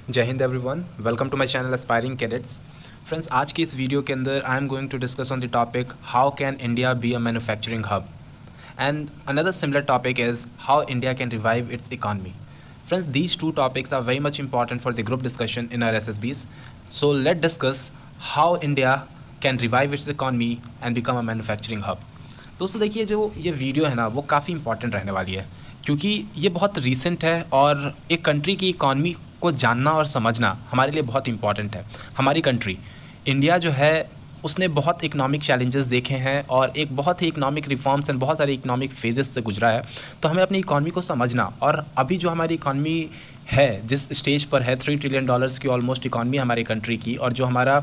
जय हिंद everyone, welcome to my channel aspiring cadets. Friends, आज की इस वीडियो के अंदर I am going to discuss on the topic how can India be a manufacturing hub and another similar topic is how India can revive its economy. Friends, these two topics are very much important for the group discussion in our SSBs. So let's discuss how India can revive its economy and become a manufacturing hub. दोस्तों देखिए, जो ये video है ना वो काफ़ी important रहने वाली है क्योंकि ये बहुत रीसेंट है और एक कंट्री की इकॉनमी को जानना और समझना हमारे लिए बहुत इंपॉर्टेंट है। हमारी कंट्री इंडिया जो है उसने बहुत इकोनॉमिक चैलेंजेस देखे हैं और एक बहुत ही इकोनॉमिक रिफॉर्म्स एंड बहुत सारे इकोनॉमिक फेजेस से गुजरा है। तो हमें अपनी इकॉनमी को समझना और अभी जो हमारी इकॉनमी है जिस स्टेज पर है, $3 ट्रिलियन की ऑलमोस्ट इकॉनमी हमारी कंट्री की, और जो हमारा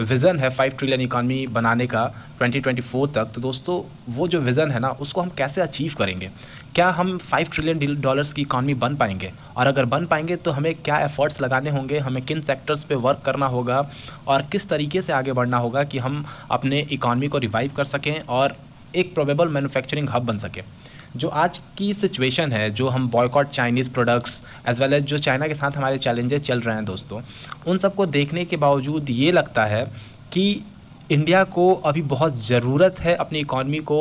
विज़न है 5 ट्रिलियन इकॉनमी बनाने का 2024 तक, तो दोस्तों वो जो विज़न है ना उसको हम कैसे अचीव करेंगे? क्या हम $5 ट्रिलियन की इकॉनमी बन पाएंगे? और अगर बन पाएंगे तो हमें क्या एफ़र्ट्स लगाने होंगे, हमें किन सेक्टर्स पे वर्क करना होगा और किस तरीके से आगे बढ़ना होगा कि हम अपने इकॉनमी को रिवाइव कर सकें और एक प्रोबेबल मैन्युफैक्चरिंग हब बन सके। जो आज की सिचुएशन है, जो हम boycott Chinese products as well as जो चाइना के साथ हमारे चैलेंजेस चल रहे हैं दोस्तों, उन सबको देखने के बावजूद ये लगता है कि इंडिया को अभी बहुत ज़रूरत है अपनी इकॉनमी को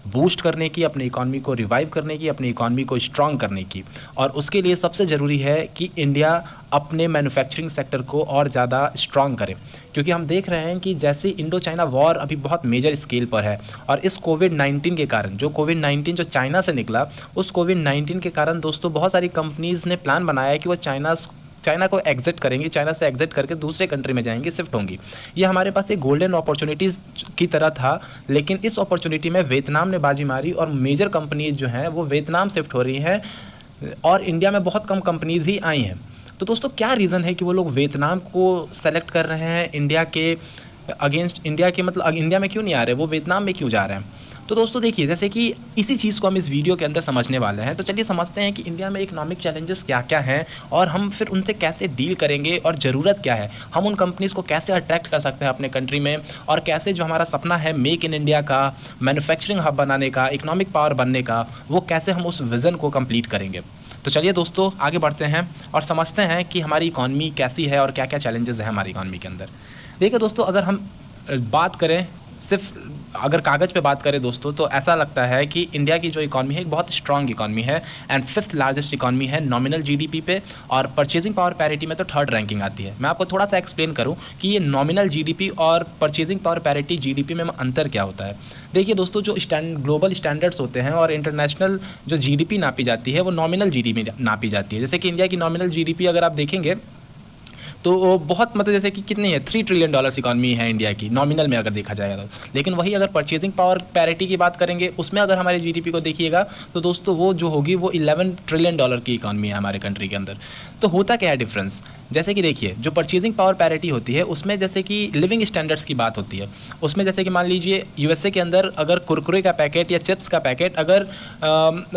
बूस्ट करने की, अपनी इकॉनमी को रिवाइव करने की, अपनी इकॉनमी को स्ट्रॉन्ग करने की। और उसके लिए सबसे ज़रूरी है कि इंडिया अपने मैन्युफैक्चरिंग सेक्टर को और ज़्यादा स्ट्रॉन्ग करे, क्योंकि हम देख रहे हैं कि जैसे इंडो चाइना वॉर अभी बहुत मेजर स्केल पर है और इस कोविड-19 के कारण, जो कोविड-19 जो चाइना से निकला, उस कोविड-19 के कारण दोस्तों बहुत सारी कंपनीज़ ने प्लान बनाया है कि वो चाइना को एग्जिट करेंगी, चाइना से एग्जिट करके दूसरे कंट्री में जाएंगी, शिफ्ट होंगी। ये हमारे पास एक गोल्डन अपॉर्चुनिटीज़ की तरह था, लेकिन इस अपॉर्चुनिटी में वियतनाम ने बाजी मारी और मेजर कंपनीज जो हैं वो वियतनाम शिफ्ट हो रही हैं और इंडिया में बहुत कम कंपनीज ही आई हैं। तो दोस्तों क्या रीज़न है कि वो लोग वियतनाम को सेलेक्ट कर रहे हैं इंडिया के अगेंस्ट? इंडिया के मतलब इंडिया में क्यों नहीं आ रहे, वो वियतनाम में क्यों जा रहे हैं? तो दोस्तों देखिए, जैसे कि इसी चीज़ को हम इस वीडियो के अंदर समझने वाले हैं, तो चलिए समझते हैं कि इंडिया में इकोनॉमिक चैलेंजेस क्या क्या हैं और हम फिर उनसे कैसे डील करेंगे और ज़रूरत क्या है, हम उन कंपनीज़ को कैसे अट्रैक्ट कर सकते हैं अपने कंट्री में, और कैसे जो हमारा सपना है मेक इन इंडिया का, मैन्युफैक्चरिंग हब बनाने का, इकोनॉमिक पावर बनने का, वो कैसे हम उस विज़न को कंप्लीट करेंगे। तो चलिए दोस्तों आगे बढ़ते हैं और समझते हैं कि हमारी इकॉनमी कैसी है और क्या क्या चैलेंजेस है हमारी इकॉनमी के अंदर। देखिए दोस्तों, अगर हम बात करें, सिर्फ अगर कागज़ पे बात करें दोस्तों, तो ऐसा लगता है कि इंडिया की जो इकॉनमी है एक बहुत स्ट्रॉन्ग इकॉनमी है एंड 5th लार्जेस्ट इकॉनमी है नॉमिनल जीडीपी पे, और परचेजिंग पावर पैरिटी में तो 3rd रैंकिंग आती है। मैं आपको थोड़ा सा एक्सप्लेन करूं कि ये नॉमिनल जीडीपी और परचेजिंग पावर पैरिटी जीडीपी में अंतर क्या होता है। देखिए दोस्तों, जो ग्लोबल स्टैंडर्ड्स होते हैं और इंटरनेशनल जो जीडीपी नापी जाती है वो नॉमिनल जीडीपी नापी जाती है। जैसे कि इंडिया की नॉमिनल जीडीपी अगर आप देखेंगे तो वो बहुत मतलब जैसे कि कितनी है, $3 ट्रिलियन इकॉनमी है इंडिया की नॉमिनल में अगर देखा जाएगा तो। लेकिन वही अगर परचेजिंग पावर पैरिटी की बात करेंगे, उसमें अगर हमारे जीडीपी को देखिएगा तो दोस्तों वो जो होगी वो $11 ट्रिलियन की इकॉनमी है हमारे कंट्री के अंदर। तो होता क्या है डिफरेंस? जैसे कि देखिए, जो परचेजिंग पावर पैरिटी होती है उसमें जैसे कि लिविंग स्टैंडर्ड्स की बात होती है। उसमें जैसे कि मान लीजिए यूएसए के अंदर अगर कुरकुरे का पैकेट या चिप्स का पैकेट अगर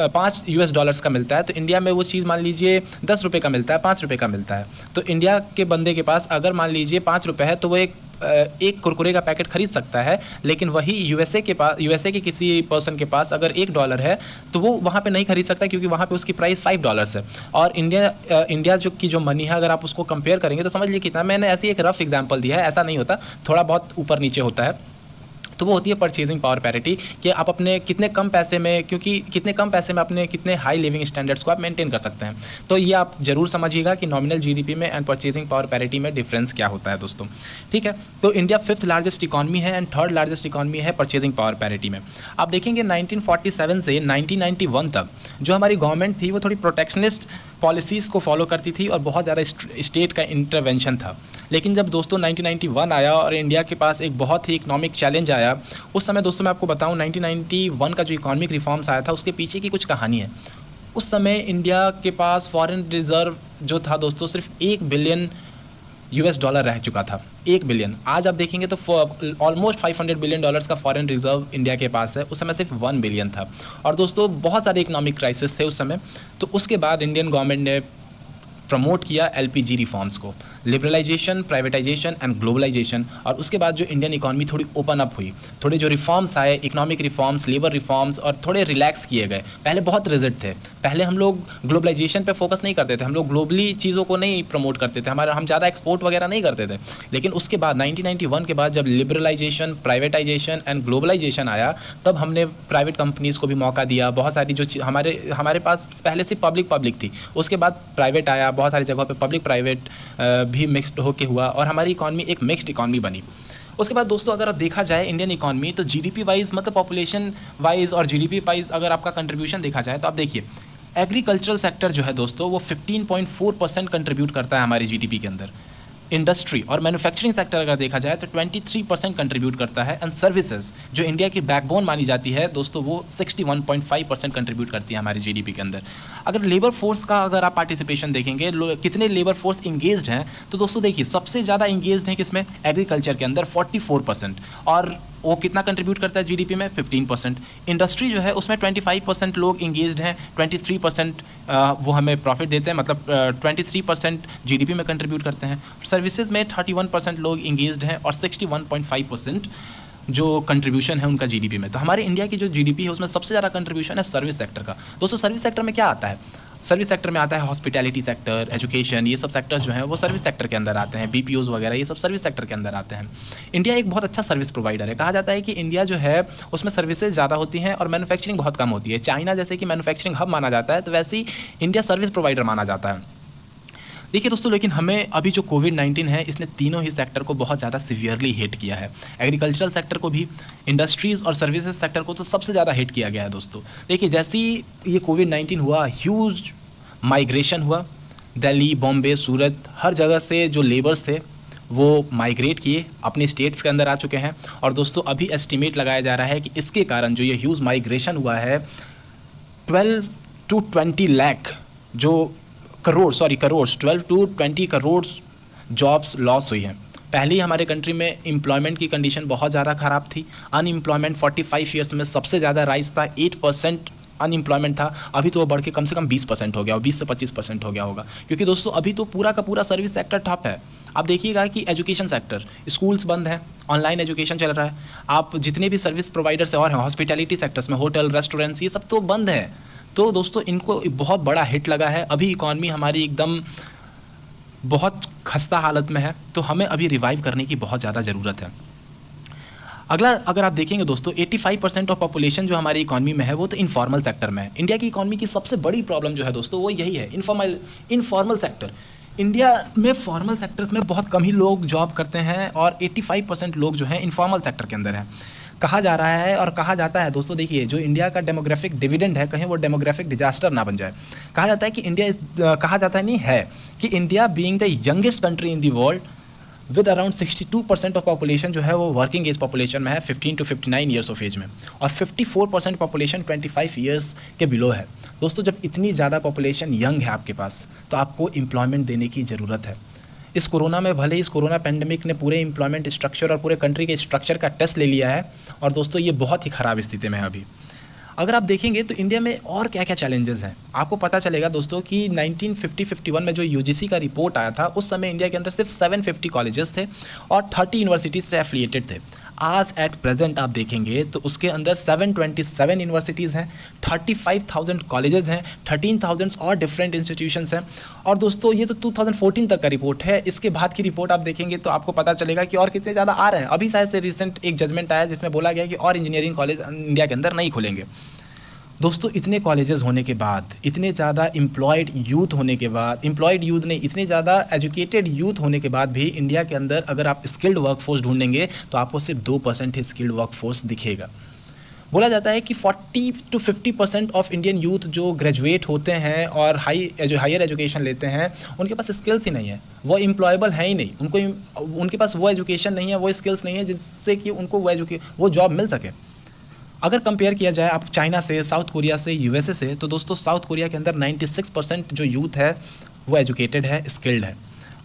$5 का मिलता है, तो इंडिया में वो चीज़ मान लीजिए ₹10 का मिलता है, ₹5 का मिलता है। तो इंडिया के बंदे के पास अगर मान लीजिए ₹5 है तो वो एक कुरकुरे का पैकेट खरीद सकता है। लेकिन वही यूएसए के किसी पर्सन के पास अगर $1 है तो वो वहाँ पे नहीं खरीद सकता, क्योंकि वहाँ पे उसकी प्राइस $5 है। और इंडिया जो मनी है अगर आप उसको कंपेयर करेंगे तो समझ लीजिए कितना, मैंने ऐसी एक रफ एग्जांपल दिया है, ऐसा नहीं होता, थोड़ा बहुत ऊपर नीचे होता है। तो वो होती है परचेजिंग पावर पैरिटी, कि आप अपने कितने कम पैसे में, क्योंकि कितने कम पैसे में अपने कितने हाई लिविंग स्टैंडर्ड्स को आप मेंटेन कर सकते हैं। तो ये आप जरूर समझिएगा कि नॉमिनल जीडीपी में एंड परचेजिंग पावर पैरिटी में डिफरेंस क्या होता है दोस्तों। ठीक है, तो इंडिया 5th लार्जेस्ट इकॉनमी है एंड 3rd लार्जेस्ट इकॉनमी है परचेजिंग पावर पैरिटी में। आप देखेंगे 1947 से 1991 तक जो हमारी गवर्नमेंट थी वो थोड़ी प्रोटेक्शनिस्ट पॉलिसीज़ को फॉलो करती थी और बहुत ज़्यादा स्टेट का इंटरवेंशन था। लेकिन जब दोस्तों 1991 आया और इंडिया के पास एक बहुत ही इकोनॉमिक चैलेंज आया, उस समय दोस्तों मैं आपको बताऊं 1991 का जो इकोनॉमिक रिफॉर्म्स आया था उसके पीछे की कुछ कहानी है। उस समय इंडिया के पास फॉरेन रिजर्व जो था दोस्तों सिर्फ $1 बिलियन रह चुका था, 1 बिलियन। आज आप देखेंगे तो ऑलमोस्ट $500 बिलियन का फॉरेन रिजर्व इंडिया के पास है, उस समय सिर्फ 1 बिलियन था। और दोस्तों बहुत सारे इकोनॉमिक क्राइसिस थे उस समय। तो उसके बाद इंडियन गवर्नमेंट ने प्रमोट किया एलपीजी रिफॉर्म्स को, लिबरलाइजेशन, प्राइवेटाइजेशन एंड ग्लोबलाइजेशन। और उसके बाद जो इंडियन इकॉनमी थोड़ी ओपन अप हुई, थोड़े जो रिफॉर्म्स आए, इकोनॉमिक रिफॉर्म्स, लेबर रिफॉर्म्स, और थोड़े रिलैक्स किए गए। पहले बहुत रिजिड थे, पहले हम लोग ग्लोबलाइजेशन पे फोकस नहीं करते थे, हम लोग ग्लोबली चीज़ों को नहीं प्रमोट करते थे, हम ज़्यादा एक्सपोर्ट वगैरह नहीं करते थे। लेकिन उसके बाद 1991 के बाद जब लिबरलाइजेशन, प्राइवेटाइजेशन एंड ग्लोबलाइजेशन आया, तब हमने प्राइवेट कंपनीज़ को भी मौका दिया। बहुत सारी जो हमारे पास पहले से पब्लिक थी, उसके बाद प्राइवेट आया, बहुत सारी जगहों पे पब्लिक प्राइवेट भी मिक्स्ड होके हुआ और हमारी इकॉनमी एक मिक्स्ड इकॉनमी बनी। उसके बाद दोस्तों अगर देखा जाए इंडियन इकॉनमी, तो जीडीपी वाइज मतलब पॉपुलेशन वाइज और जीडीपी वाइज अगर आपका कंट्रीब्यूशन देखा जाए तो आप देखिए एग्रीकल्चरल सेक्टर जो है दोस्तों वो 15.4% कंट्रीब्यूट करता है हमारी जीडीपी के अंदर। इंडस्ट्री और मैन्युफैक्चरिंग सेक्टर अगर देखा जाए तो 23% कंट्रीब्यूट करता है। एंड सर्विसेज जो इंडिया की बैकबोन मानी जाती है दोस्तों, वो 61.5% कंट्रीब्यूट करती है हमारी जीडीपी के अंदर। अगर लेबर फोर्स का अगर आप पार्टिसिपेशन देखेंगे, कितने लेबर फोर्स इंगेज्ड हैं, तो दोस्तों देखिए सबसे ज़्यादा इंगेज्ड हैं किसमें, एग्रीकल्चर के अंदर 44%, और वो कितना कंट्रीब्यूट करता है जीडीपी में, 15%। इंडस्ट्री जो है उसमें 25% लोग इंगेज्ड हैं, 23% वो हमें प्रॉफिट देते हैं, मतलब 23% जीडीपी में कंट्रीब्यूट करते हैं। सर्विसेज में 31% लोग इंगेज्ड हैं और 61.5% जो कंट्रीब्यूशन है उनका जीडीपी में। तो हमारे इंडिया की जो जीडीपी है उसमें सबसे ज़्यादा कंट्रीब्यूशन है सर्विस सेक्टर का। दोस्तों सर्विस सेक्टर में क्या आता है, सर्विस सेक्टर में आता है हॉस्पिटैलिटी सेक्टर, एजुकेशन, ये सब सेक्टर्स जो हैं वो सर्विस सेक्टर के अंदर आते हैं। बीपीओज़ वगैरह ये सब सर्विस सेक्टर के अंदर आते हैं। इंडिया एक बहुत अच्छा सर्विस प्रोवाइडर है। कहा जाता है कि इंडिया जो है उसमें सर्विसेज ज़्यादा होती हैं और मैन्युफैक्चरिंग बहुत कम होती है। चाइना जैसे कि मैन्युफैक्चरिंग हब माना जाता है, तो वैसे ही इंडिया सर्विस प्रोवाइडर माना जाता है। देखिए दोस्तों, लेकिन हमें अभी जो कोविड-19 है इसने तीनों ही सेक्टर को बहुत ज़्यादा सीवियरली हिट किया है। एग्रीकल्चरल सेक्टर को भी, इंडस्ट्रीज़ और सर्विसेज सेक्टर को तो सबसे ज़्यादा हिट किया गया है दोस्तों। देखिए जैसे ही ये कोविड-19 हुआ, ह्यूज माइग्रेशन हुआ। दिल्ली, बॉम्बे, सूरत, हर जगह से जो लेबर्स थे वो माइग्रेट किए, अपने स्टेट्स के अंदर आ चुके हैं। और दोस्तों अभी एस्टिमेट लगाया जा रहा है कि इसके कारण जो ये ह्यूज माइग्रेशन हुआ है 12 to 20 लाख जो crore 12 to 20 crore jobs loss हुई हैं। पहले ही हमारे कंट्री में एम्प्लॉयमेंट की कंडीशन बहुत ज़्यादा ख़राब थी। अनएम्प्लॉयमेंट 45 ईयर्स में सबसे ज़्यादा राइज था, 8% अनएम्प्लॉयमेंट था। अभी तो वो बढ़ के कम से कम 20% हो गया, और 20 से 25% हो गया होगा, क्योंकि दोस्तों अभी तो पूरा का पूरा सर्विस सेक्टर ठप है। आप देखिएगा कि एजुकेशन सेक्टर, स्कूल्स बंद हैं, ऑनलाइन एजुकेशन चल रहा है। आप जितने भी सर्विस प्रोवाइडर्स और हैं हॉस्पिटैलिटी सेक्टर्स में, होटल, रेस्टोरेंट्स, ये सब तो बंद है। तो दोस्तों इनको बहुत बड़ा हिट लगा है। अभी इकॉनमी हमारी एकदम बहुत खस्ता हालत में है, तो हमें अभी रिवाइव करने की बहुत ज़्यादा ज़रूरत है। अगला अगर आप देखेंगे दोस्तों, 85% ऑफ पॉपुलेशन जो हमारी इकॉनमी में है वो तो इनफॉर्मल सेक्टर में है। इंडिया की इकॉनमी की सबसे बड़ी प्रॉब्लम जो है दोस्तों वो यही है, इनफॉर्मल सेक्टर। इंडिया में फॉर्मल सेक्टर्स में बहुत कम ही लोग जॉब करते हैं और 85% लोग जो हैं इनफॉर्मल सेक्टर के अंदर हैं। कहा जा रहा है और कहा जाता है दोस्तों, देखिए जो इंडिया का डेमोग्राफिक डिविडेंड है, कहीं वो डेमोग्राफिक डिजास्टर ना बन जाए। कहा जाता है कि कहा जाता है नहीं है कि India being the youngest country in the world with around 62% of population जो है वो वर्किंग एज पॉपुलेशन में है, 15 to 59 ईयर्स ऑफ एज में, और 54% पॉपुलेशन 25 ईयर्स के बिलो है। दोस्तों जब इतनी ज़्यादा पॉपुलेशन यंग है आपके पास, तो आपको एम्प्लॉयमेंट देने की ज़रूरत है। इस कोरोना में भले इस कोरोना पेंडेमिक ने पूरे एम्प्लॉयमेंट स्ट्रक्चर और पूरे कंट्री के स्ट्रक्चर का टेस्ट ले लिया है, और दोस्तों ये बहुत ही ख़राब स्थिति में है अभी। अगर आप देखेंगे तो इंडिया में और क्या क्या चैलेंजेस हैं, आपको पता चलेगा दोस्तों कि 1950-51 में जो यूजीसी का रिपोर्ट आया था, उस समय इंडिया के अंदर सिर्फ 750 कॉलेजेस थे और 30 यूनिवर्सिटीज़ से एफिलिएटेड थे। आज एट प्रेजेंट आप देखेंगे तो उसके अंदर 727 यूनिवर्सिटीज़ हैं, 35,000 कॉलेजेस हैं, 13,000 और डिफरेंट इंस्टीट्यूशंस हैं। और दोस्तों ये तो 2014 तक का रिपोर्ट है। इसके बाद की रिपोर्ट आप देखेंगे तो आपको पता चलेगा कि और कितने ज़्यादा आ रहे हैं। अभी शायद से रिसेंट एक जजमेंट आया जिसमें बोला गया कि और इंजीनियरिंग कॉलेज इंडिया के अंदर नहीं खुलेंगे। दोस्तों इतने कॉलेजेस होने के बाद, इतने ज़्यादा इतने ज़्यादा एजुकेटेड यूथ होने के बाद भी इंडिया के अंदर अगर आप स्किल्ड वर्कफोर्स ढूंढेंगे तो आपको सिर्फ 2% ही स्किल्ड वर्कफोर्स दिखेगा। बोला जाता है कि 40 to 50% ऑफ इंडियन यूथ जो ग्रेजुएट होते हैं और हायर एजुकेशन लेते हैं, उनके पास स्किल्स ही नहीं है, वो एम्प्लॉयबल है ही नहीं। उनके पास वो एजुकेशन नहीं है, वो स्किल्स नहीं है जिससे कि उनको वो जॉब मिल सके। अगर कंपेयर किया जाए आप चाइना से, साउथ कोरिया से, यूएसए से, तो दोस्तों साउथ कोरिया के अंदर 96% जो यूथ है वो एजुकेटेड है, स्किल्ड है।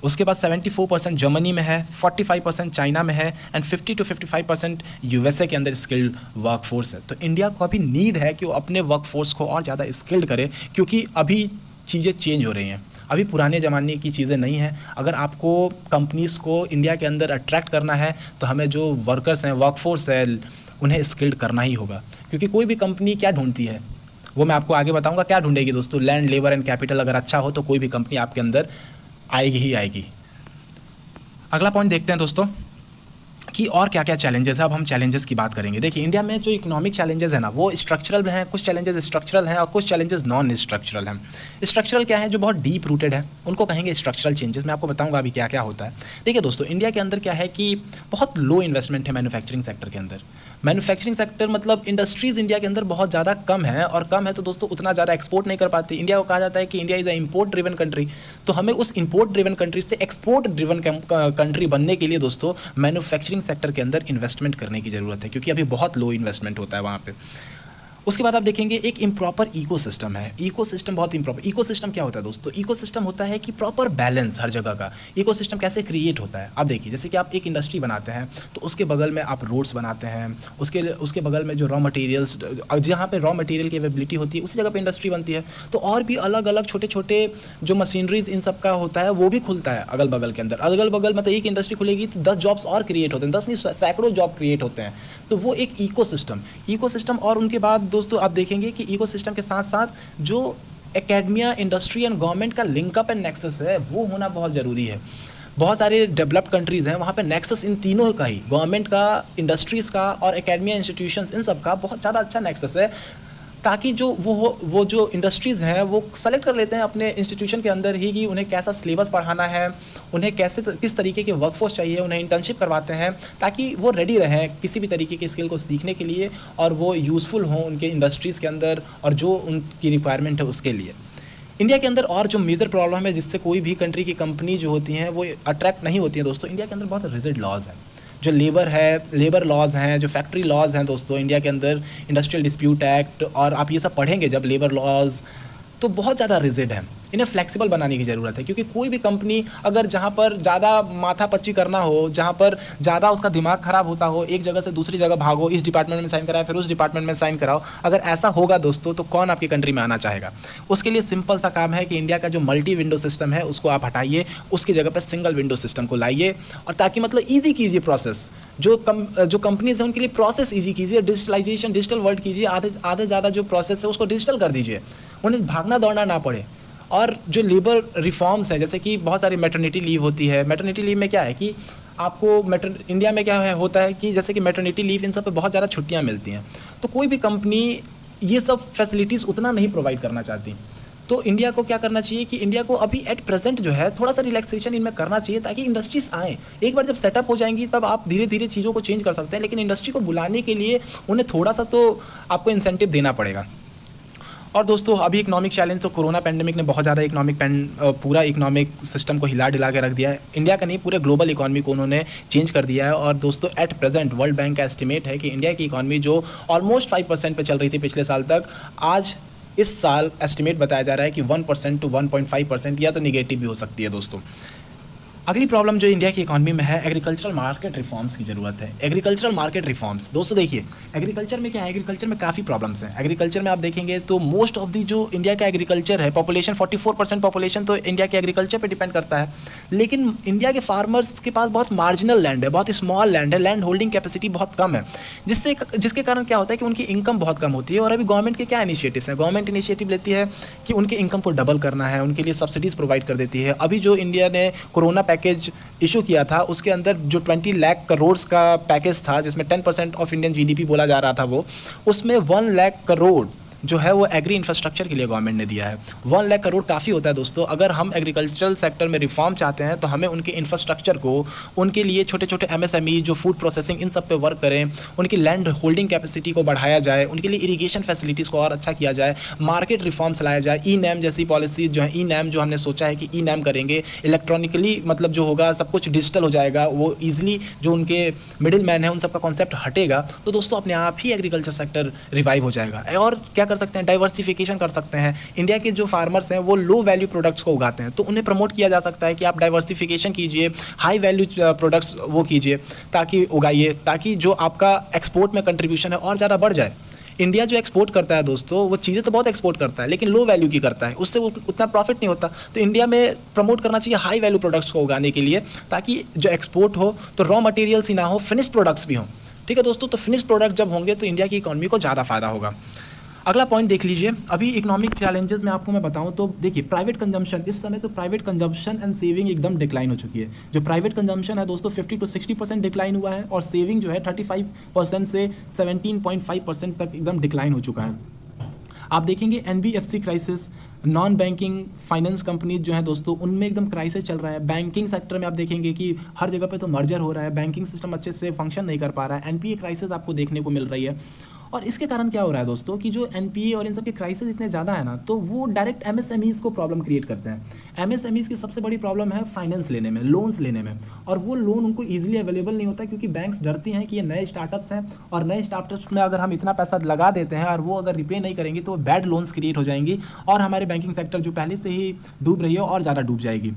उसके बाद 74% जर्मनी में है, 45% चाइना में है, एंड 50 to 55% यूएसए के अंदर स्किल्ड वर्कफोर्स है। तो इंडिया को अभी नीड है कि वो अपने वर्कफोर्स को और ज़्यादा स्किल्ड करे, क्योंकि अभी चीज़ें चेंज हो रही हैं। अभी पुराने ज़माने की चीज़ें नहीं हैं। अगर आपको कंपनीज़ को इंडिया के अंदर अट्रैक्ट करना है तो हमें जो वर्कर्स हैं, वर्कफोर्स है, उन्हें स्किल्ड करना ही होगा। क्योंकि कोई भी कंपनी क्या ढूंढती है वो मैं आपको आगे बताऊंगा क्या ढूंढेगी दोस्तों। लैंड, लेबर एंड कैपिटल अगर अच्छा हो तो कोई भी कंपनी आपके अंदर आएगी ही आएगी। अगला पॉइंट देखते हैं दोस्तों कि और क्या क्या चैलेंजेस है। अब हम चैलेंजेस की बात करेंगे। देखिए, इंडिया में जो इकोनॉमिक चैलेंजेस है ना, वो स्ट्रक्चरल हैं, कुछ चैलेंजेस स्ट्रक्चरल हैं और कुछ चैलेंजेस नॉन स्ट्रक्चरल हैं। स्ट्रक्चरल क्या है, जो बहुत डीप रूटेड है, उनको कहेंगे स्ट्रक्चरल चेंजेस। मैं आपको बताऊंगा अभी क्या क्या होता है। देखिए दोस्तों, इंडिया के अंदर क्या है कि बहुत लो इन्वेस्टमेंट है मैन्युफैक्चरिंग सेक्टर के अंदर। मैन्युफैक्चरिंग सेक्टर मतलब इंडस्ट्रीज़ इंडिया के अंदर बहुत ज़्यादा कम है, और कम है तो दोस्तों उतना ज़्यादा एक्सपोर्ट नहीं कर पाती। इंडिया को कहा जाता है कि India is a import driven country. तो हमें उस इम्पोर्ट ड्रिवन कंट्री से एक्सपोर्ट ड्रिवन कंट्री बनने के लिए दोस्तों मैन्युफैक्चरिंग सेक्टर के अंदर इन्वेस्टमेंट करने की ज़रूरत है, क्योंकि अभी बहुत लो इन्वेस्टमेंट होता है वहाँ पे। उसके बाद आप देखेंगे एक इम्प्रॉपर इकोसिस्टम है। इकोसिस्टम बहुत इम्प्रॉपर। इकोसिस्टम क्या होता है दोस्तों? इकोसिस्टम होता है कि प्रॉपर बैलेंस हर जगह का। इकोसिस्टम कैसे क्रिएट होता है? आप देखिए, जैसे कि आप एक इंडस्ट्री बनाते हैं तो उसके बगल में आप रोड्स बनाते हैं, उसके बगल में जो रॉ मटेरियल्स, जहाँ पे रॉ मटेरियल की अवेलेबिलिटी होती है उसी जगह पे इंडस्ट्री बनती है। तो और भी अलग अलग छोटे छोटे जो मशीनरीज इन सब का होता है वो भी खुलता है अगल बगल के अंदर। अगल बगल मतलब एक इंडस्ट्री खुलेगी तो 10 जॉब्स और क्रिएट होते हैं, 10 नहीं सैकड़ों जॉब क्रिएट होते हैं। तो वो एक इकोसिस्टम। और उनके बाद दोस्तों आप देखेंगे कि इकोसिस्टम के साथ साथ जो एकेडमिया, इंडस्ट्री एंड गवर्नमेंट का लिंकअप एंड नेक्सस है वो होना बहुत ज़रूरी है। बहुत सारे डेवलप्ड कंट्रीज़ हैं, वहाँ पे नेक्सस इन तीनों का ही, गवर्नमेंट का, इंडस्ट्रीज़ का और एकेडमिया इंस्टीट्यूशंस, इन सब का बहुत ज़्यादा अच्छा नेक्सस है, ताकि जो वो जो इंडस्ट्रीज़ हैं वो सेलेक्ट कर लेते हैं अपने इंस्टीट्यूशन के अंदर ही कि उन्हें कैसा सिलेबस पढ़ाना है, उन्हें किस तरीके के वर्कफोर्स चाहिए, उन्हें इंटर्नशिप करवाते हैं ताकि वो रेडी रहें किसी भी तरीके की स्किल को सीखने के लिए और वो यूज़फुल हों उनके इंडस्ट्रीज़ के अंदर और जो उनकी रिक्वायरमेंट है उसके लिए। इंडिया के अंदर और जो मेजर प्रॉब्लम है जिससे कोई भी कंट्री की कंपनी जो होती हैं वो अट्रैक्ट नहीं होती है दोस्तों, इंडिया के अंदर बहुत रिजिड लॉज हैं। जो लेबर लॉज हैं, जो फैक्ट्री लॉज हैं दोस्तों इंडिया के अंदर, इंडस्ट्रियल डिस्प्यूट एक्ट, और आप ये सब पढ़ेंगे जब लेबर लॉज, तो बहुत ज़्यादा रिजिड है। इन्हें फ्लेक्सिबल बनाने की ज़रूरत है, क्योंकि कोई भी कंपनी अगर जहाँ पर ज़्यादा माथापच्ची करना हो, जहाँ पर ज़्यादा उसका दिमाग ख़राब होता हो, एक जगह से दूसरी जगह भागो, इस डिपार्टमेंट में साइन कराए फिर उस डिपार्टमेंट में साइन कराओ, अगर ऐसा होगा दोस्तों तो कौन आपकी कंट्री में आना चाहेगा। उसके लिए सिंपल सा काम है कि इंडिया का जो मल्टी विंडो सिस्टम है उसको आप हटाइए, उसकी जगह पर सिंगल विंडो सिस्टम को लाइए, और ताकि मतलब ईजी कीजिए प्रोसेस। जो कंपनीज हैं उनके लिए प्रोसेस ईजी कीजिए, डिजिटलाइजेशन, डिजिटल वर्ल्ड कीजिए, आधे ज़्यादा जो प्रोसेस है उसको डिजिटल कर दीजिए, उन्हें भागना दौड़ना ना पड़े। और जो लेबर रिफॉर्म्स हैं, जैसे कि बहुत सारी मैटरनिटी लीव होती है। मैटरनिटी लीव में क्या है कि आपको इंडिया में क्या होता है कि जैसे कि मैटरनिटी लीव, इन सब पे बहुत ज़्यादा छुट्टियां मिलती हैं, तो कोई भी कंपनी ये सब फैसिलिटीज़ उतना नहीं प्रोवाइड करना चाहती। तो इंडिया को क्या करना चाहिए कि इंडिया को अभी एट प्रेजेंट जो है थोड़ा सा रिलैक्सेशन इनमें करना चाहिए, ताकि इंडस्ट्रीज आएँ। एक बार जब सेटअप हो जाएंगी तब आप धीरे धीरे चीज़ों को चेंज कर सकते हैं, लेकिन इंडस्ट्री को बुलाने के लिए उन्हें थोड़ा सा तो आपको इंसेंटिव देना पड़ेगा। और दोस्तों अभी इकोनॉमिक चैलेंज तो कोरोना पैंडेमिक ने बहुत ज़्यादा पूरा इकोनॉमिक सिस्टम को हिला डिला के रख दिया है। इंडिया का नहीं, पूरे ग्लोबल इकॉनमी को उन्होंने चेंज कर दिया है। और दोस्तों एट प्रेजेंट वर्ल्ड बैंक का एस्टिमेट है कि इंडिया की इकॉनमी जो ऑलमोस्ट 5% पे चल रही थी पिछले साल तक, आज इस साल एस्टिमेट बताया जा रहा है कि 1% to 1.5% या तो निगेटिव भी हो सकती है दोस्तों। अगली प्रॉब्लम जो इंडिया की इकॉनमी में है, एग्रीकल्चरल मार्केट रिफॉर्म्स की ज़रूरत है। एग्रीकल्चरल मार्केट रिफॉर्म्स दोस्तों, देखिए एग्रीकल्चर में क्या है, एग्रीकल्चर में काफ़ी प्रॉब्लम्स हैं। एग्रीकल्चर में आप देखेंगे तो मोस्ट ऑफ दी जो इंडिया का एग्रीकल्चर है, पॉपुलेशन 44% पॉपुलेशन तो इंडिया के एग्रीकल्चर पे डिपेंड करता है। लेकिन इंडिया के फार्मर्स के पास बहुत मार्जिनल लैंड है, बहुत स्मॉल लैंड है, लैंड होल्डिंग कैपेसिटी बहुत कम है, जिसके कारण क्या होता है कि उनकी इनकम बहुत कम होती है। और अभी गवर्नमेंट के क्या इनिशिएटिव्स हैं, गवर्नमेंट इनिशिएटिव लेती है कि उनके इनकम को डबल करना है, उनके लिए सब्सिडीज़ प्रोवाइड कर देती है। अभी जो इंडिया ने कोरोना पैकेज इशू किया था उसके अंदर जो 20 लाख करोड़ का पैकेज था, जिसमें 10% ऑफ इंडियन जीडीपी बोला जा रहा था, वो उसमें 1 लाख करोड़ जो है वो एग्री इंफ्रास्ट्रक्चर के लिए गवर्नमेंट ने दिया है। 1 लाख करोड़ काफ़ी होता है दोस्तों। अगर हम एग्रीकल्चरल सेक्टर में रिफॉर्म चाहते हैं तो हमें उनके इंफ्रास्ट्रक्चर को, उनके लिए छोटे छोटे MSME जो फूड प्रोसेसिंग, इन सब पे वर्क करें, उनकी लैंड होल्डिंग कैपेसिटी को बढ़ाया जाए, उनके लिए इरीगेशन फैसिलिटीज़ को और अच्छा किया जाए, मार्केट रिफॉर्म्स लाया जाए, ई-नैम जैसी पॉलिसी जो है, ई-नैम जो हमने सोचा है कि ई-नैम करेंगे, इलेक्ट्रॉनिकली मतलब जो होगा सब कुछ डिजिटल हो जाएगा, वो ईजिली जो उनके मिडिल मैन है उन सबका कॉन्सेप्ट हटेगा, तो दोस्तों अपने आप ही एग्रीकल्चर सेक्टर रिवाइव हो जाएगा। और क्या कर सकते हैं, डाइवर्सिफिकेशन कर सकते हैं। इंडिया के जो फार्मर्स हैं वो लो वैल्यू प्रोडक्ट्स को उगाते हैं, तो उन्हें प्रमोट किया जा सकता है कि आप डाइवर्सिफिकेशन कीजिए, हाई वैल्यू प्रोडक्ट्स वो कीजिए, ताकि उगाइए, ताकि जो आपका एक्सपोर्ट में कंट्रीब्यूशन है और ज़्यादा बढ़ जाए। इंडिया जो एक्सपोर्ट करता है दोस्तों, वो चीज़ें तो बहुत एक्सपोर्ट करता है लेकिन लो वैल्यू की करता है, उससे वो उतना प्रॉफिट नहीं होता। तो इंडिया में प्रमोट करना चाहिए हाई वैल्यू प्रोडक्ट्स को उगाने के लिए, ताकि जो एक्सपोर्ट हो तो रॉ मटेरियल्स ही ना हो, फिनिश्ड प्रोडक्ट्स भी हों। ठीक है दोस्तों, तो फिनिश्ड प्रोडक्ट जब होंगे तो इंडिया की इकॉनमी को ज़्यादा फायदा होगा। अगला पॉइंट देख लीजिए, अभी इकोनॉमिक चैलेंजेस में आपको मैं बताऊं तो देखिए, प्राइवेट कंजम्पशन, इस समय तो प्राइवेट कंजम्पशन एंड सेविंग एकदम डिक्लाइन हो चुकी है। जो प्राइवेट कंजम्पशन है दोस्तों 50 to 60% डिक्लाइन हुआ है, और सेविंग जो है 35% से 17.5% तक एकदम डिक्लाइन हो चुका है। आप देखेंगे NBFC crisis, non banking finance companies जो है दोस्तों, उनमें एकदम क्राइसिस चल रहा है। बैंकिंग सेक्टर में आप देखेंगे कि हर जगह पे तो मर्जर हो रहा है, बैंकिंग सिस्टम अच्छे से फंक्शन नहीं कर पा रहा है, NPA क्राइसिस आपको देखने को मिल रही है। और इसके कारण क्या हो रहा है दोस्तों कि जो NPA और इन सब के क्राइसिस इतने ज़्यादा है ना, तो वो डायरेक्ट MSMEs को प्रॉब्लम क्रिएट करते हैं। MSMEs की सबसे बड़ी प्रॉब्लम है फाइनेंस लेने में, लोन्स लेने में, और वो लोन उनको ईजिली अवेलेबल नहीं होता, क्योंकि बैंक्स डरती हैं कि ये नए स्टार्टअप्स हैं, और नए स्टार्टअप्स में अगर हम इतना पैसा लगा देते हैं और वो अगर रिपे नहीं करेंगे तो बैड लोन्स क्रिएट हो जाएंगी, और हमारे बैंकिंग सेक्टर जो पहले से ही डूब रही है और ज़्यादा डूब जाएगी।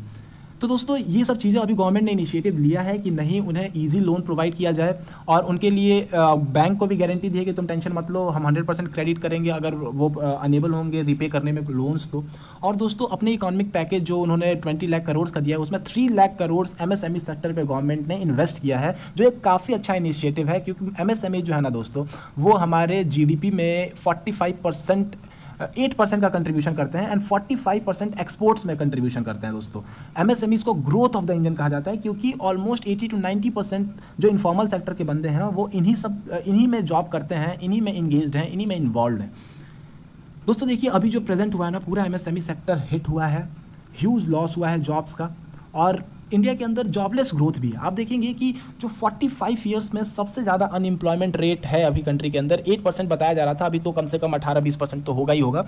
तो दोस्तों ये सब चीज़ें अभी गवर्नमेंट ने इनिशिएटिव लिया है कि नहीं, उन्हें इजी लोन प्रोवाइड किया जाए, और उनके लिए बैंक को भी गारंटी दी है कि तुम टेंशन मत लो, हम 100% क्रेडिट करेंगे अगर वो अनेबल होंगे रिपे करने में लोन्स तो। और दोस्तों अपने इकोनॉमिक पैकेज जो उन्होंने 20 लाख करोड़ का दिया है, उसमें 3 लाख करोड़ MSME सेक्टर पे गवर्नमेंट ने इन्वेस्ट किया है, जो एक काफ़ी अच्छा इनिशिएटिव है, क्योंकि MSME जो है ना दोस्तों, वो हमारे GDP में 8% का कंट्रीब्यूशन करते हैं, एंड 45% एक्सपोर्ट्स में कंट्रीब्यूशन करते हैं दोस्तों। MSMEs को ग्रोथ ऑफ द इंजन कहा जाता है, क्योंकि ऑलमोस्ट 80 to 90% जो इनफॉर्मल सेक्टर के बंदे हैं वो इन्हीं में जॉब करते हैं, इन्हीं में इंगेज्ड हैं, इन्हीं में इन्वॉल्व हैं। दोस्तों देखिए, अभी जो प्रेजेंट हुआ है ना, पूरा MSME सेक्टर हिट हुआ है, ह्यूज लॉस हुआ है जॉब्स का, और इंडिया के अंदर जॉबलेस ग्रोथ भी है। आप देखेंगे कि जो 45 ईयर्स में सबसे ज़्यादा अनएम्प्लॉयमेंट रेट है अभी कंट्री के अंदर, 8% बताया जा रहा था, अभी तो कम से कम 18-20% तो होगा ही होगा।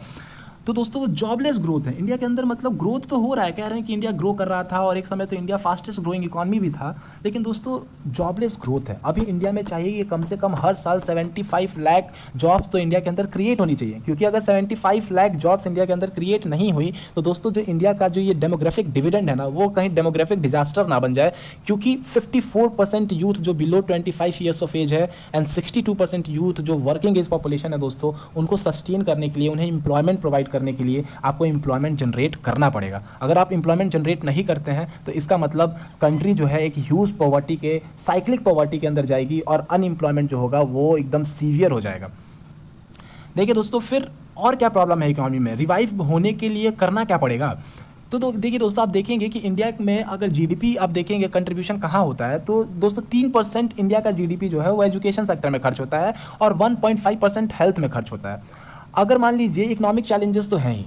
तो दोस्तों वो जॉबलेस ग्रोथ है इंडिया के अंदर, मतलब ग्रोथ तो हो रहा है, कह रहे हैं कि इंडिया ग्रो कर रहा था, और एक समय तो इंडिया फास्टेस्ट ग्रोइंग इकॉनमी भी था, लेकिन दोस्तों जॉबलेस ग्रोथ है। अभी इंडिया में चाहिए कि कम से कम हर साल 75 लाख जॉब्स तो इंडिया के अंदर क्रिएट होनी चाहिए, क्योंकि अगर 75 लाख जॉब्स इंडिया के अंदर क्रिएट नहीं हुई तो दोस्तों जो इंडिया का जो ये डेमोग्राफिक डिविडेंड है ना, वो कहीं डेमोग्राफिक डिजास्टर ना बन जाए, क्योंकि 54% यूथ जो बिलो 25 ईयर्स ऑफ एज है, एंड 62% यूथ जो वर्किंग एज पॉपुलेशन है दोस्तों, उनको सस्टेन करने के लिए, उन्हें एम्प्लॉयमेंट प्रोवाइड करने के लिए आपको एम्प्लॉयमेंट जनरेट करना पड़ेगा। अगर आप एम्प्लॉयमेंट जनरेट नहीं करते हैं तो इसका मतलब कंट्री जो है एक ह्यूज पॉवर्टी के, साइक्लिक पॉवर्टी के अंदर जाएगी, और अनएम्प्लॉयमेंट जो होगा वो एकदम सीवियर हो जाएगा। देखिए दोस्तों, फिर और क्या प्रॉब्लम है इकोनॉमी में, रिवाइव होने के लिए करना क्या पड़ेगा। तो देखिए दोस्तों, आप देखेंगे कि इंडिया में अगर GDP आप देखेंगे कंट्रीब्यूशन कहाँ होता है, तो दोस्तों 3% इंडिया का GDP जो है वो एजुकेशन सेक्टर में खर्च होता है, और 1.5% हेल्थ में खर्च होता है। अगर मान लीजिए इकोनॉमिक चैलेंजेस तो हैं ही,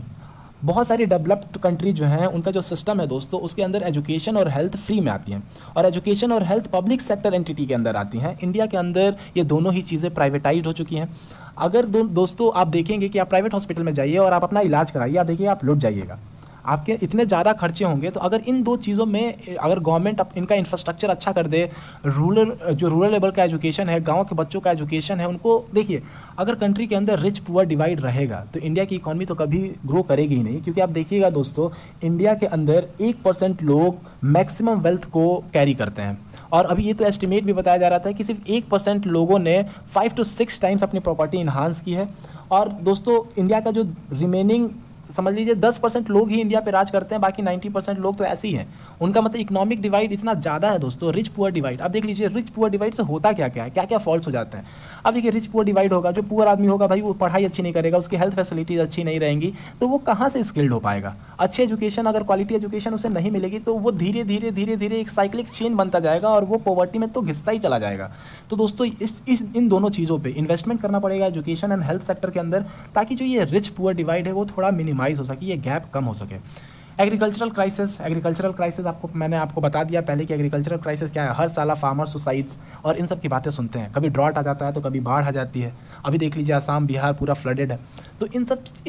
बहुत सारी डेवलप्ड कंट्री जो हैं उनका जो सिस्टम है दोस्तों, उसके अंदर एजुकेशन और हेल्थ फ्री में आती हैं, और एजुकेशन और हेल्थ पब्लिक सेक्टर एंटिटी के अंदर आती हैं। इंडिया के अंदर ये दोनों ही चीज़ें प्राइवेटाइज हो चुकी हैं। अगर दोस्तों आप देखेंगे कि आप प्राइवेट हॉस्पिटल में जाइए और आप अपना इलाज कराइए, आप देखिए आप लुट जाइएगा, आपके इतने ज़्यादा खर्चे होंगे। तो अगर इन दो चीज़ों में अगर गवर्नमेंट इनका इंफ्रास्ट्रक्चर अच्छा कर दे, रूरल लेवल का एजुकेशन है, गांव के बच्चों का एजुकेशन है, उनको देखिए, अगर कंट्री के अंदर रिच पुअर डिवाइड रहेगा तो इंडिया की इकॉनमी तो कभी ग्रो करेगी ही नहीं। क्योंकि आप देखिएगा दोस्तों, इंडिया के अंदर 1% लोग मैक्सिमम वेल्थ को कैरी करते हैं, और अभी ये तो एस्टिमेट भी बताया जा रहा था कि सिर्फ 1% लोगों ने 5 to 6 टाइम्स अपनी प्रॉपर्टी इन्हांस की है। और दोस्तों इंडिया का जो रिमेनिंग, समझ लीजिए 10% लोग ही इंडिया पे राज करते हैं, बाकी 90% लोग तो ऐसे ही हैं। उनका मतलब इकोनॉमिक डिवाइड इतना ज़्यादा है दोस्तों, रिच पुअर डिवाइड। अब देख लीजिए रिच पुअर डिवाइड से होता क्या क्या है, क्या क्या फॉल्ट्स हो जाते हैं। अब देखिए, रिच पुअर डिवाइड होगा, जो पुअर आदमी होगा भाई वो पढ़ाई अच्छी नहीं करेगा, उसकी हेल्थ फैसिलिटीज अच्छी नहीं रहेंगी, तो वो कहाँ से स्किल्ड हो पाएगा। अच्छी एजुकेशन, अगर क्वालिटी एजुकेशन उसे नहीं मिलेगी तो वो धीरे धीरे धीरे धीरे एक साइक्लिक चेन बनता जाएगा, और वो पॉवर्टी में तो घिसता ही चला जाएगा। तो दोस्तों इन दोनों चीज़ों पर इन्वेस्टमेंट करना पड़ेगा, एजुकेशन एंड हेल्थ सेक्टर के अंदर, ताकि जो ये रिच पुअर डिवाइड है वो थोड़ा मिनिमाइज हो सके, ये गैप कम हो सके। एग्रीकल्चरल क्राइसिस मैंने आपको बता दिया पहले कि एग्रीकल्चरल क्राइसिस क्या है। हर साल फार्मर सुसाइड्स और इन सब की बातें सुनते हैं, कभी ड्रॉट आ जाता है तो कभी बाढ़ आ जाती है। अभी देख लीजिए आसाम बिहार पूरा फ्लडेड है। तो इन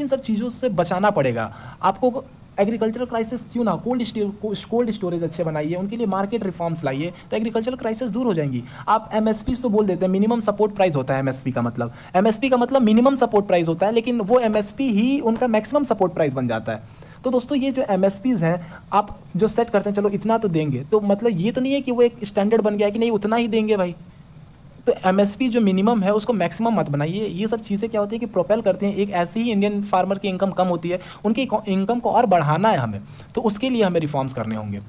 सब चीज़ों से बचाना पड़ेगा आपको। एग्रीकल्चरल क्राइसिस क्यों ना, कोल्ड स्टोरेज अच्छे बनाइए, उनके लिए मार्केट रिफॉर्म्स लाइए, तो एग्रीकल्चरल क्राइसिस दूर हो जाएंगी। आप MSP तो बोल देते हैं, मिनिमम सपोर्ट प्राइस होता है MSP का मतलब मिनिमम सपोर्ट प्राइस होता है, लेकिन वो MSP ही उनका मैक्सिमम सपोर्ट प्राइस बन जाता है। तो दोस्तों ये जो MSPs हैं आप जो सेट करते हैं, चलो इतना तो देंगे, तो मतलब ये तो नहीं है कि वो एक स्टैंडर्ड बन गया है कि नहीं उतना ही देंगे भाई। तो एमएसपी जो मिनिमम है उसको मैक्सिमम मत बनाइए। ये सब चीज़ें क्या होती है कि प्रोपेल करती हैं, एक ऐसी ही इंडियन फार्मर की इनकम कम होती है, उनकी इनकम को और बढ़ाना है हमें, तो उसके लिए हमें रिफॉर्म्स करने होंगे।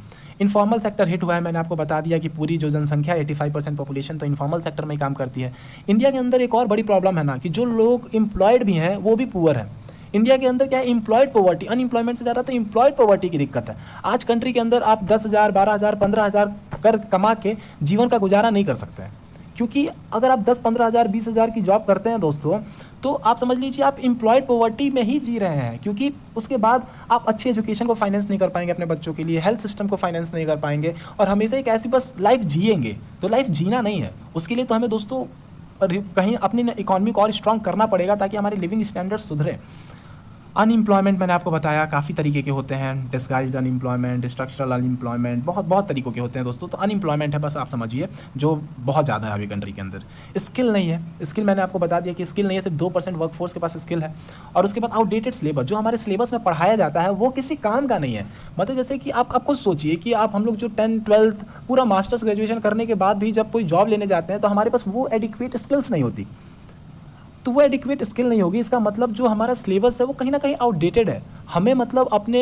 इनफॉर्मल सेक्टर हिट हुआ है, मैंने आपको बता दिया कि पूरी जो जनसंख्या 85% पॉपुलेशन तो इनफॉर्मल सेक्टर में ही काम करती है। इंडिया के अंदर एक और बड़ी प्रॉब्लम है ना कि जो लोग एम्प्लॉयड भी हैं वो भी पुअर हैं। इंडिया के अंदर क्या है, एम्प्लॉयड पॉवर्टी, अनएम्प्लॉयमेंट से ज़्यादा तो एम्प्लॉयड पॉवर्टी की दिक्कत है। आज कंट्री के अंदर आप 10,000, 12,000, 15,000 कर कमा के जीवन का गुजारा नहीं कर सकते हैं, क्योंकि अगर आप 10-15,000, 20,000 की जॉब करते हैं दोस्तों, तो आप समझ लीजिए आप एम्प्लॉयड पॉवर्टी में ही जी रहे हैं, क्योंकि उसके बाद आप अच्छी एजुकेशन को फाइनेंस नहीं कर पाएंगे अपने बच्चों के लिए, हेल्थ सिस्टम को फाइनेंस नहीं कर पाएंगे, और हमेशा एक ऐसी बस लाइफ जिएंगे। तो लाइफ जीना नहीं है, उसके लिए तो हमें दोस्तों कहीं अपनी इकॉनमी को और स्ट्रॉन्ग करना पड़ेगा ताकि हमारे लिविंग स्टैंडर्ड सुधरे। अनएम्प्लॉयमेंट मैंने आपको बताया काफ़ी तरीके के होते हैं, डिस्गाइज्ड अनएम्प्लॉयमेंट, स्ट्रक्चरल अनएम्प्लॉयमेंट, बहुत तरीकों के होते हैं दोस्तों। तो अनएम्प्लॉयमेंट है, बस आप समझिए, जो बहुत ज़्यादा है अभी कंट्री के अंदर। स्किल नहीं है, स्किल मैंने आपको बता दिया कि स्किल नहीं है, सिर्फ 2% वर्कफोर्स के पास स्किल है। और उसके बाद आउटडेटेड सिलेबस, जो हमारे सिलेबस में पढ़ाया जाता है वो किसी काम का नहीं है। मतलब जैसे कि आप खुद सोचिए कि आप हम लोग जो 10th 12th पूरा मास्टर्स ग्रेजुएशन करने के बाद भी जब कोई जॉब लेने जाते हैं तो हमारे पास वो एडिक्वेट स्किल्स नहीं होती। तो वो एडिक्वेट स्किल नहीं होगी, इसका मतलब जो हमारा सिलेबस है वो कहीं ना कहीं आउटडेटेड है। हमें मतलब अपने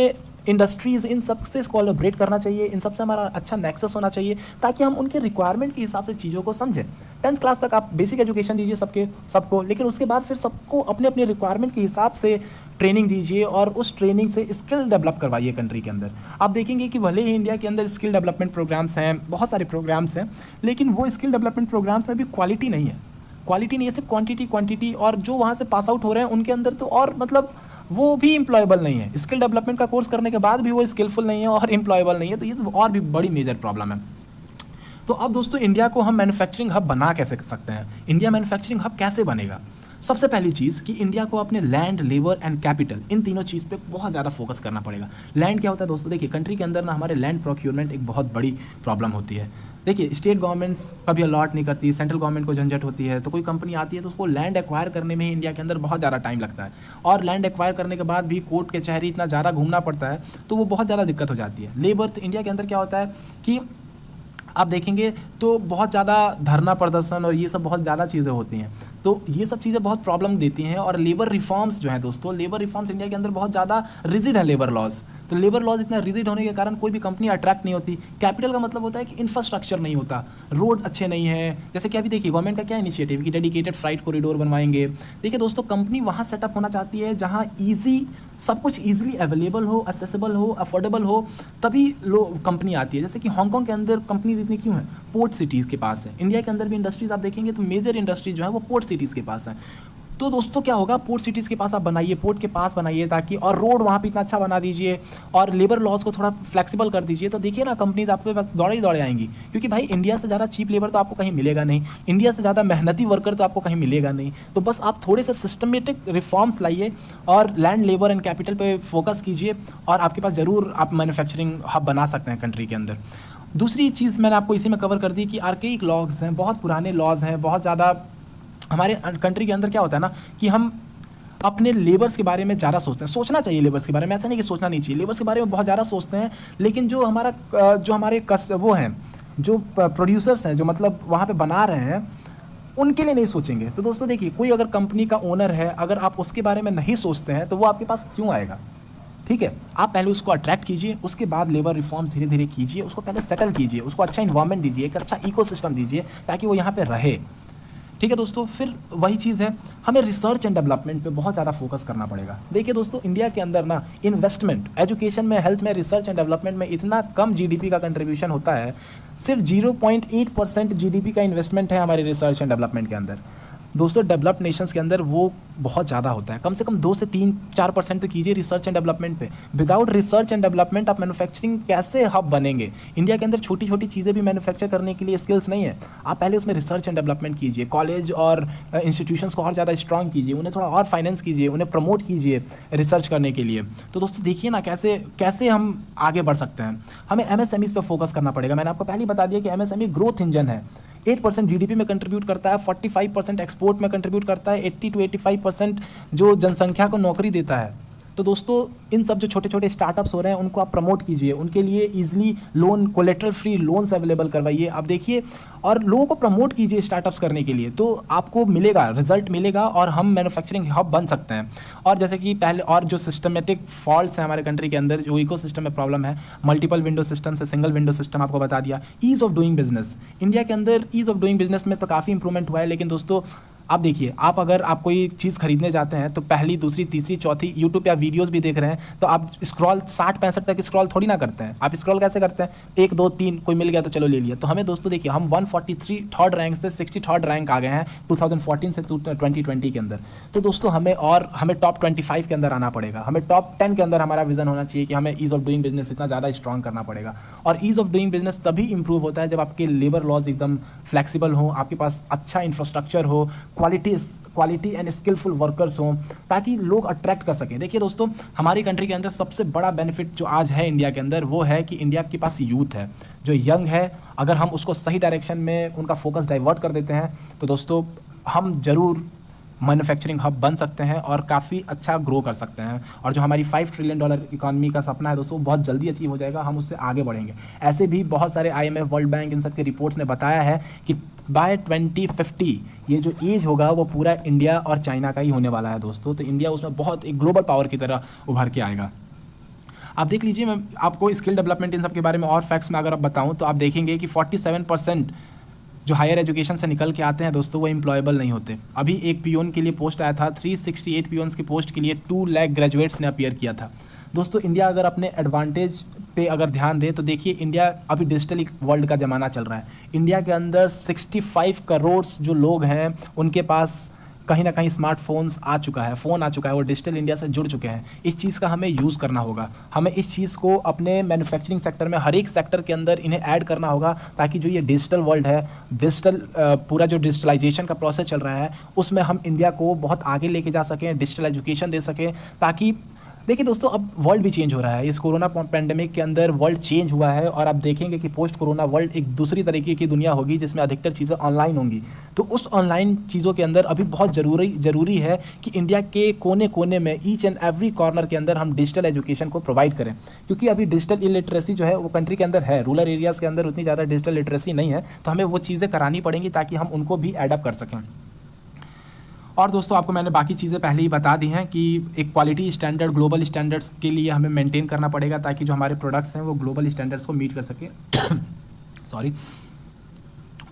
इंडस्ट्रीज़ इन सब से कोलैबोरेट करना चाहिए, इन सब से हमारा अच्छा नेक्सस होना चाहिए ताकि हम उनके रिक्वायरमेंट के हिसाब से चीज़ों को समझें। 10th क्लास तक आप बेसिक एजुकेशन दीजिए सबको, लेकिन उसके बाद फिर सबको अपने अपने रिक्वायरमेंट के हिसाब से ट्रेनिंग दीजिए और उस ट्रेनिंग से स्किल डेवलप करवाइए कंट्री के अंदर। आप देखेंगे कि भले ही इंडिया के अंदर स्किल डेवलपमेंट प्रोग्राम्स हैं, बहुत सारे प्रोग्राम्स हैं, लेकिन वो स्किल डेवलपमेंट प्रोग्राम्स में भी क्वालिटी नहीं है, सिर्फ क्वांटिटी। और जो वहाँ से पास आउट हो रहे हैं उनके अंदर तो और मतलब वो भी एम्प्लॉयबल नहीं है, स्किल डेवलपमेंट का कोर्स करने के बाद भी वो स्किलफुल नहीं है और एम्प्लॉयबल नहीं है। तो ये तो और भी बड़ी मेजर प्रॉब्लम है। तो अब दोस्तों इंडिया को हम मैन्युफैक्चरिंग हब बना कैसे सकते हैं, इंडिया मैन्युफैक्चरिंग हब कैसे बनेगा? सबसे पहली चीज़ कि इंडिया को अपने लैंड, लेबर एंड कैपिटल, इन तीनों चीज़ पे बहुत ज़्यादा फोकस करना पड़ेगा। लैंड क्या होता है दोस्तों, देखिए कंट्री के अंदर ना हमारे लैंड प्रोक्योरमेंट एक बहुत बड़ी प्रॉब्लम होती है। देखिए स्टेट गवर्नमेंट्स कभी अलॉट नहीं करती, सेंट्रल गवर्नमेंट को झंझट होती है, तो कोई कंपनी आती है तो उसको लैंड एक्वायर करने में ही इंडिया के अंदर बहुत ज़्यादा टाइम लगता है, और लैंड एक्वायर करने के बाद भी कोर्ट कचहरी इतना ज़्यादा घूमना पड़ता है, तो वो बहुत ज़्यादा दिक्कत हो जाती है। लेबर, तो इंडिया के अंदर क्या होता है कि आप देखेंगे तो बहुत ज़्यादा धरना प्रदर्शन और ये सब बहुत ज़्यादा चीज़ें होती हैं, तो ये सब चीज़ें बहुत प्रॉब्लम देती हैं। और लेबर रिफॉर्म्स जो हैं दोस्तों, लेबर रिफॉर्म्स इंडिया के अंदर बहुत ज़्यादा रिजिड है लेबर लॉज। तो लेबर लॉज इतना रिजिड होने के कारण कोई भी कंपनी अट्रैक्ट नहीं होती। कैपिटल का मतलब होता है कि इंफ्रास्ट्रक्चर नहीं होता, रोड अच्छे नहीं है। जैसे कि अभी देखिए गवर्नमेंट का क्या इनिशिएटिव कि डेडिकेटेड फ्राइट कॉरिडोर बनवाएंगे। देखिए दोस्तों, कंपनी वहाँ सेटअप होना चाहती है जहाँ ईजी, सब कुछ ईजिली अवेलेबल हो, असेसेबल हो, अफोर्डेबल हो, तभी कंपनी आती है। जैसे कि हांगकांग के अंदर कंपनीज इतनी क्यों हैं, पोर्ट सिटीज़ के पास है। इंडिया के अंदर भी इंडस्ट्रीज आप देखेंगे तो मेजर इंडस्ट्रीज जो है वो पोर्ट सिटीज़ के पास है। तो दोस्तों क्या होगा, पोर्ट सिटीज़ के पास आप बनाइए, पोर्ट के पास बनाइए, ताकि और रोड वहाँ पे इतना अच्छा बना दीजिए और लेबर लॉज को थोड़ा फ्लेक्सिबल कर दीजिए। तो देखिए ना कंपनीज आपके पास दौड़े ही दौड़े आएंगी, क्योंकि भाई इंडिया से ज़्यादा चीप लेबर तो आपको कहीं मिलेगा नहीं, इंडिया से ज़्यादा मेहनती वर्कर तो आपको कहीं मिलेगा नहीं। तो बस आप थोड़े से सिस्टमेटिक रिफॉर्म्स लाइए और लैंड, लेबर एंड कैपिटल पे फोकस कीजिए, और आपके पास ज़रूर आप मैन्युफैक्चरिंग हब बना सकते हैं कंट्री के अंदर। दूसरी चीज़ मैंने आपको इसी में कवर कर दी कि आर्केइक लॉज हैं, बहुत पुराने लॉज हैं, बहुत ज़्यादा हमारे कंट्री के अंदर क्या होता है ना कि हम अपने लेबर्स के बारे में ज़्यादा सोचते हैं। सोचना चाहिए लेबर्स के बारे में, ऐसा नहीं कि सोचना नहीं चाहिए, लेबर्स के बारे में बहुत ज़्यादा सोचते हैं, लेकिन जो हमारे वो हैं, जो प्रोड्यूसर्स हैं, जो मतलब वहाँ पे बना रहे हैं, उनके लिए नहीं सोचेंगे। तो दोस्तों देखिए, कोई अगर कंपनी का ओनर है, अगर आप उसके बारे में नहीं सोचते हैं तो वो आपके पास क्यों आएगा? ठीक है, आप पहले उसको अट्रैक्ट कीजिए, उसके बाद लेबर रिफॉर्म्स धीरे धीरे कीजिए, उसको पहले सेटल कीजिए, उसको अच्छा इन्वायरमेंट दीजिए, एक अच्छा इकोसिस्टम दीजिए ताकि वो यहाँ पे रहे। ठीक है दोस्तों, फिर वही चीज़ है, हमें रिसर्च एंड डेवलपमेंट पे बहुत ज़्यादा फोकस करना पड़ेगा। देखिए दोस्तों, इंडिया के अंदर ना इन्वेस्टमेंट, एजुकेशन में, हेल्थ में, रिसर्च एंड डेवलपमेंट में इतना कम जीडीपी का कंट्रीब्यूशन होता है, सिर्फ 0.8% जीडीपी का इन्वेस्टमेंट है हमारे रिसर्च एंड डेवलपमेंट के अंदर। दोस्तों डेवलप्ड नेशंस के अंदर वो बहुत ज़्यादा होता है, कम से कम 2 से 3-4% तो कीजिए रिसर्च एंड डेवलपमेंट पे। विदाउट रिसर्च एंड डेवलपमेंट आप मैन्युफैक्चरिंग कैसे हब बनेंगे? इंडिया के अंदर छोटी छोटी चीज़ें भी मैन्युफैक्चर करने के लिए स्किल्स नहीं है। आप पहले उसमें रिसर्च एंड डेवलपमेंट कीजिए, कॉलेज और इंस्टीट्यूशंस को और ज़्यादा स्ट्रॉन्ग कीजिए, उन्हें थोड़ा और फाइनेंस कीजिए, उन्हें प्रमोट कीजिए रिसर्च करने के लिए। तो दोस्तों देखिए ना कैसे हम आगे बढ़ सकते हैं। हमें एमएसएमईज़ पे फोकस करना पड़ेगा। मैंने आपको पहले ही बता दिया कि एमएसएमई ग्रोथ इंजन है, 8% जीडीपी में कंट्रीब्यूट करता है, 45% एक्सपोर्ट में कंट्रीब्यूट करता है, 80 to 85% जो जनसंख्या को नौकरी देता है। तो दोस्तों इन सब जो छोटे छोटे स्टार्टअप्स हो रहे हैं उनको आप प्रमोट कीजिए, उनके लिए easily loan, collateral free loans available करवाइए, आप देखिए, और लोगों को प्रमोट कीजिए स्टार्टअप्स करने के लिए, तो आपको मिलेगा, रिजल्ट मिलेगा और हम मैन्युफैक्चरिंग हब बन सकते हैं। और जैसे कि पहले, और जो सिस्टमेटिक फॉल्ट्स हैं हमारे कंट्री के अंदर, जो इकोसिस्टम में प्रॉब्लम है, मल्टीपल विंडो सिस्टम से सिंगल विंडो सिस्टम आपको बता दिया। Ease of doing business, India के अंदर ईज़ ऑफ डूइंग बिजनेस में तो काफ़ी इंप्रूवमेंट हुआ है, लेकिन दोस्तों आप देखिए, आप अगर आप कोई चीज़ खरीदने जाते हैं तो पहली, दूसरी, तीसरी, चौथी, यूट्यूब पे आप वीडियोस भी देख रहे हैं तो आप स्क्रॉल 60-65 तक स्क्रॉल थोड़ी ना करते हैं, आप स्क्रॉल कैसे करते हैं, 1 2 3 कोई मिल गया तो चलो ले लिया। तो हमें दोस्तों देखिए, हम 143 थर्ड रैंक से 63rd रैंक आ गए हैं 2014 से 2020 के अंदर। तो दोस्तों हमें टॉप 25 के अंदर आना पड़ेगा, हमें टॉप 10 के अंदर हमारा विजन होना चाहिए कि हमें ईज़ ऑफ डूइंग बिजनेस इतना ज़्यादा स्ट्रॉन्ग करना पड़ेगा। और ईज़ ऑफ डूइंग बिजनेस तभी इंप्रूव होता है जब आपके लेबर लॉज एकदम फ्लेक्सिबल हो, आपके पास अच्छा इंफ्रास्ट्रक्चर हो, क्वालिटी एंड स्किलफुल वर्कर्स हों, ताकि लोग अट्रैक्ट कर सकें। देखिए दोस्तों, हमारी कंट्री के अंदर सबसे बड़ा बेनिफिट जो आज है इंडिया के अंदर, वो है कि इंडिया के पास यूथ है जो यंग है। अगर हम उसको सही डायरेक्शन में उनका फोकस डाइवर्ट कर देते हैं तो दोस्तों हम ज़रूर मैन्युफैक्चरिंग हब बन सकते हैं और काफ़ी अच्छा ग्रो कर सकते हैं। और जो हमारी $5 ट्रिलियन इकॉनमी का सपना है दोस्तों, बहुत जल्दी अचीव हो जाएगा, हम उससे आगे बढ़ेंगे। ऐसे भी बहुत सारे IMF, वर्ल्ड बैंक, इन सब के रिपोर्ट्स ने बताया है कि बाय 2050 ये जो एज होगा वो पूरा इंडिया और चाइना का ही होने वाला है दोस्तों। तो इंडिया उसमें बहुत एक ग्लोबल पावर की तरह उभर के आएगा। आप देख लीजिए, मैं आपको स्किल डेवलपमेंट इन सब के बारे में और फैक्ट्स में अगर आप बताऊं तो आप देखेंगे कि 47% जो हायर एजुकेशन से निकल के आते हैं दोस्तों, वो एम्प्लॉयबल नहीं होते। अभी एक पियोन के लिए पोस्ट आया था, 368 पियोन्स की पोस्ट के लिए 2 लाख ग्रेजुएट्स ने अपीयर किया था। दोस्तों इंडिया अगर अपने एडवांटेज पे अगर ध्यान दे तो देखिए, इंडिया अभी डिजिटल वर्ल्ड का ज़माना चल रहा है। इंडिया के अंदर 65 करोड़ जो लोग हैं उनके पास कहीं ना कहीं स्मार्टफोन्स आ चुका है, फ़ोन आ चुका है, वो डिजिटल इंडिया से जुड़ चुके हैं। इस चीज़ का हमें यूज़ करना होगा, हमें इस चीज़ को अपने मैन्युफैक्चरिंग सेक्टर में, हर एक सेक्टर के अंदर इन्हें ऐड करना होगा, ताकि जो ये डिजिटल वर्ल्ड है, पूरा जो डिजिटलाइजेशन का प्रोसेस चल रहा है, उसमें हम इंडिया को बहुत आगे लेके जा सकें, डिजिटल एजुकेशन दे सकें। ताकि देखिए दोस्तों, अब वर्ल्ड भी चेंज हो रहा है, इस कोरोना पैंडेमिक के अंदर वर्ल्ड चेंज हुआ है और आप देखेंगे कि पोस्ट कोरोना वर्ल्ड एक दूसरी तरीके की दुनिया होगी, जिसमें अधिकतर चीज़ें ऑनलाइन होंगी। तो उस ऑनलाइन चीज़ों के अंदर अभी बहुत ज़रूरी है कि इंडिया के कोने कोने में, ईच एंड एवरी कॉर्नर के अंदर हम डिजिटल एजुकेशन को प्रोवाइड करें, क्योंकि अभी डिजिटल इलिटरेसी जो है वो कंट्री के अंदर है, रूरल एरियाज़ के अंदर उतनी ज़्यादा डिजिटल लिटरेसी नहीं है, तो हमें वो चीज़ें करानी पड़ेंगी ताकि हम उनको भी एडअप कर सकें। और दोस्तों आपको मैंने बाकी चीज़ें पहले ही बता दी हैं कि एक क्वालिटी स्टैंडर्ड, ग्लोबल स्टैंडर्ड्स के लिए हमें मेंटेन करना पड़ेगा, ताकि जो हमारे प्रोडक्ट्स हैं वो ग्लोबल स्टैंडर्ड्स को मीट कर सकें। सॉरी।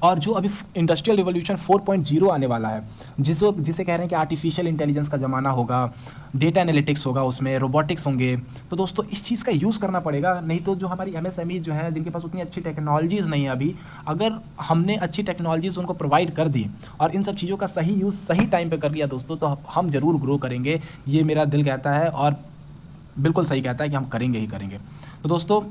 और जो अभी इंडस्ट्रियल रिवॉल्यूशन 4.0 आने वाला है, जिसे कह रहे हैं कि आर्टिफिशियल इंटेलिजेंस का ज़माना होगा, डेटा एनालिटिक्स होगा, उसमें रोबोटिक्स होंगे, तो दोस्तों इस चीज़ का यूज़ करना पड़ेगा। नहीं तो जो हमारी MSME जो हैं, जिनके पास उतनी अच्छी टेक्नोलॉजीज़ नहीं है अभी, अगर हमने अच्छी टेक्नोलॉजीज़ उनको प्रोवाइड कर दी और इन सब चीज़ों का सही यूज़ सही टाइम पर कर लिया दोस्तों, तो हम ज़रूर ग्रो करेंगे। ये मेरा दिल कहता है और बिल्कुल सही कहता है कि हम करेंगे ही करेंगे। तो दोस्तों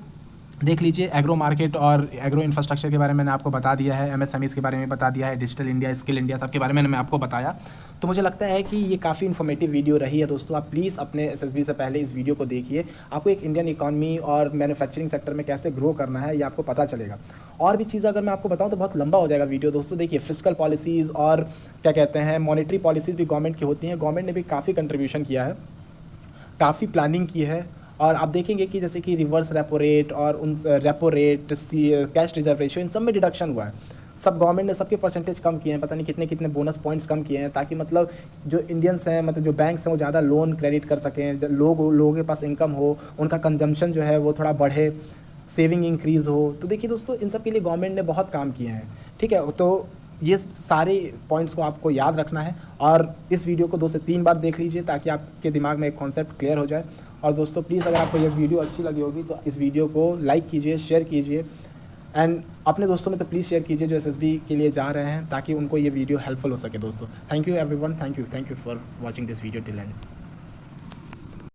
देख लीजिए, एग्रो मार्केट और एग्रो इंफ्रास्ट्रक्चर के बारे में मैंने आपको बता दिया है, MSMEs के बारे में बता दिया है, डिजिटल इंडिया, स्किल इंडिया, सब के बारे में मैं आपको बताया। तो मुझे लगता है कि ये काफ़ी इन्फॉर्मेटिव वीडियो रही है दोस्तों। आप प्लीज़ अपने SSB से पहले इस वीडियो को देखिए, आपको एक इंडियन इकॉनमी और मैन्युफैक्चरिंग सेक्टर में कैसे ग्रो करना है ये आपको पता चलेगा। और भी चीज़ अगर मैं आपको बताऊँ तो बहुत लंबा हो जाएगा वीडियो दोस्तों। देखिए, फिस्कल पॉलिसीज़ और क्या कहते हैं, मॉनेटरी पॉलिसीज़ भी गवर्नमेंट की होती हैं। गवर्नमेंट ने भी काफ़ी कंट्रीब्यूशन किया है, काफ़ी प्लानिंग की है। और आप देखेंगे कि जैसे कि रिवर्स रेपो रेट और उन repo rate, cash reserve ratio, इन सब में डिडक्शन हुआ है। सब गवर्नमेंट ने सबके परसेंटेज कम किए हैं, पता नहीं कितने कितने बोनस पॉइंट्स कम किए हैं, ताकि मतलब जो इंडियंस हैं, मतलब जो बैंक्स हैं, वो ज़्यादा लोन क्रेडिट कर सकें, लोगों के पास इनकम हो, उनका कंजम्पशन जो है वो थोड़ा बढ़े, सेविंग इंक्रीज़ हो। तो देखिए दोस्तों, इन सब के लिए गवर्नमेंट ने बहुत काम किए हैं, ठीक है। तो ये सारे पॉइंट्स को आपको याद रखना है और इस वीडियो को 2 से 3 बार देख लीजिए, ताकि आपके दिमाग में एक कॉन्सेप्ट क्लियर हो जाए। और दोस्तों प्लीज़, अगर आपको ये वीडियो अच्छी लगी होगी तो इस वीडियो को लाइक कीजिए, शेयर कीजिए, एंड अपने दोस्तों में तो प्लीज़ शेयर कीजिए जो SSB के लिए जा रहे हैं, ताकि उनको ये वीडियो हेल्पफुल हो सके दोस्तों। Thank you everyone, thank you for watching this video till and.